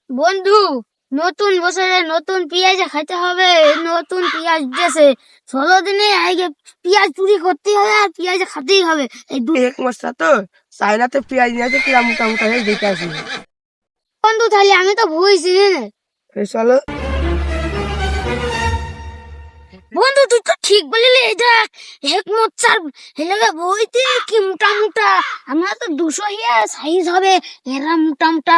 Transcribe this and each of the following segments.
বন্ধু, নতুন বছরে নতুন পেঁয়াজ খাইতে হবে। নতুন পেঁয়াজ দিয়েছে, 16 দিনে আগে পেঁয়াজ চুরি করতে হবে আর পেঁয়াজ খাতেই হবে। এই এক মাস তো চাইনাতে পেঁয়াজ নিয়ে আছে কিরা মোটা মোটা হয়ে দেখে আসি। বন্ধু, তাহলে আমি তো বুঝছি না। চলো বন্ধু, তুই তো ঠিক বললি। এটা এক মোচার হেলে বইতে কি মোটা মোটা। আমরা তো 200 হিয়া সাইজ হবে, এরা মোটা মোটা।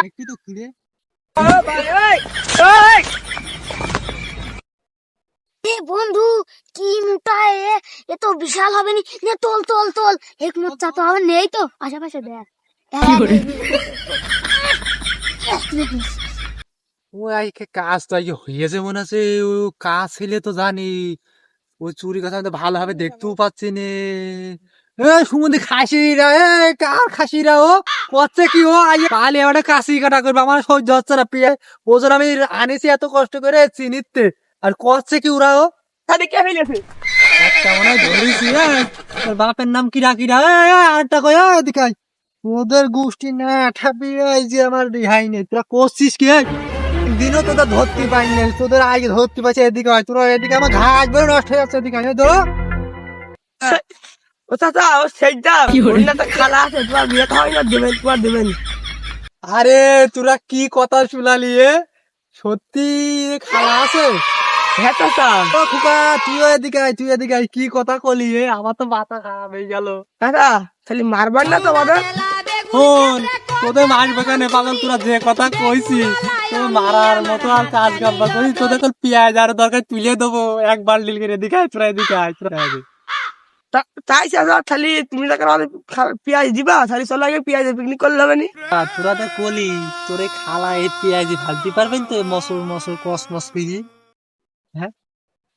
বন্ধু, কি মোটা এ তো বিশাল হবে নি। নে তোল তোল তোল, এক মোচা তো হবে নেই তো আশেপাশে দেখ। ও আজকে কাজ তো আজকে হয়েছে মনে আছে। ও কাজ ছেলে তো জানি, ওই চুরি কথা আমি তো ভালোভাবে দেখতেও পাচ্ছি নে। সুমন্দি খাসিরা, কার খাসিরা ও করছে কি? ও আজ কালে এবারে কাশি কাটা করবে, আমার সহ্য হচ্ছে না। ওজন আমি আনিছি এত কষ্ট করে চিনিতে, আর করছে কি ওরা? ও তাহলে কে ফেলেছে? একটা মনে হয় ধরেছি। তোর বাপের নাম কিরা কিরা? আরেকটা কয় এদিকে আয়। ওদের গোষ্ঠী না ঠাপি যে আমার রিহাই নেই। তোরা করছিস কি? দিনও তোদের ধরতে পাইনি, তোদের আগে ধরতে পারছে। এদিকে হয় তোরা, এদিকে আমার ঘাস বেরো নষ্ট হয়ে যাচ্ছে। এদিকে তো ও চাচা, ও সেইটা তো খালা আছে, তোমার বিয়ে হয় না, দেবেন তোমার দেবেন। আরে তোরা কি কথা শুনালি? সত্যি খালা আছে? হ্যাঁ চাচা। ও খোকা, তুইও এদিকে আয়, তুই এদিকে আয়। কি কথা কলি? আমার তো মাথা খারাপ হয়ে গেল। চাচা খালি মারবার না তো আমাদের। শোন, তোদের মারবে কেন পাগল? তোরা যে কথা কইছিস, তোর মারার মতো আর কাজ কারবার করিস। তোদের তো পেঁয়াজ আর দরকার তুলে দেবো এক বান্ডিল করে। এদিকে আয় তোরা, এদিকে আয় তোরা। তাই চাচা, খালি তুমি যখন আমাদের পেঁয়াজ দিবা, তাহলে চলো আগে পেঁয়াজের পিকনিক করলে হবে নি? তোরা তো কলি তোরে খালা এই পেঁয়াজি ভালতে পারবেন তো? মসুর মসুর কসমস পিজি। হ্যাঁ,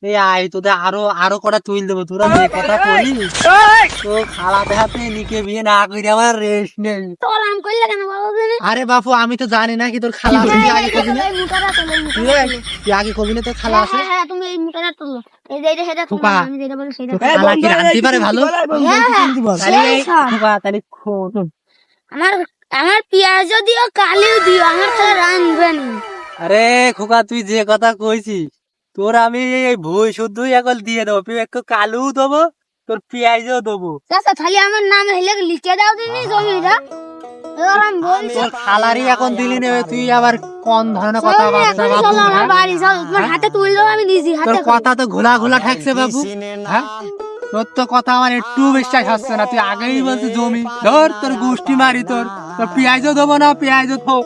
এই আয় তোদের আরো আরো কটা তুই দেবো। তোরা যে কথা কলি, তো খালা দেখাতে নিকে বিয়ে না করে আমার রেস্ট নেই। তোর আম করলে কেন বাবা জানে? আরে বাপু, আমি তো জানি না কি তোর খালা আছে। তুই আগে কবি না, এই মোটাটা তোলো, এই তুই মোটাটা তোলো। তুই আগে কবি না তোর খালা হ্যাঁ আছে। হ্যাঁ হ্যাঁ, তুমি এই মোটাটা তোলো। এই যে এটা সেটা তোলো, খোকা, আমি যেটা বলি সেটা তোর তোলো। খালা কি রাঁধতে পারে ভালো? হ্যাঁ হ্যাঁ, তাহলে সেই সব। খোকা, তাহলে খোন। আমার আমার পেঁয়াজও দিও, কালিও দিও, আমার খালা রাঁধবেন। আরে খোকা, তুই যে কথা কইছিস, তোর আমি এই ভুই শুদ্ধই এখন দিয়ে দেবো। তুই একটু কালু দেবো, তোর পেঁয়াজও দেবো। চাচা, তাহলে আমার নাম হেলে লিখে দাও দিনি জমিটা। এবার আমি বলছি, তোর খালারই এখন দিলি নেবে, তুই আবার কোন ধরনের কথা চলো বার্তা এখনই বাবু? চলো আমার হ্যাঁ? বাড়ি, চলো তোমার হাতে তুলে দেবো, আমি নিজে তোর হাতে। কথা তো ঘোলা ঘোলা ঠাকছে বাবু। হ্যাঁ, তোর তো কথা আমার একটু বিশ্বাস হচ্ছে না। তুই আগেই বলছিস জমি ধর, তোর গোষ্ঠী মারি। তোর তোর পেঁয়াজও দেবো না, পেঁয়াজও থোক।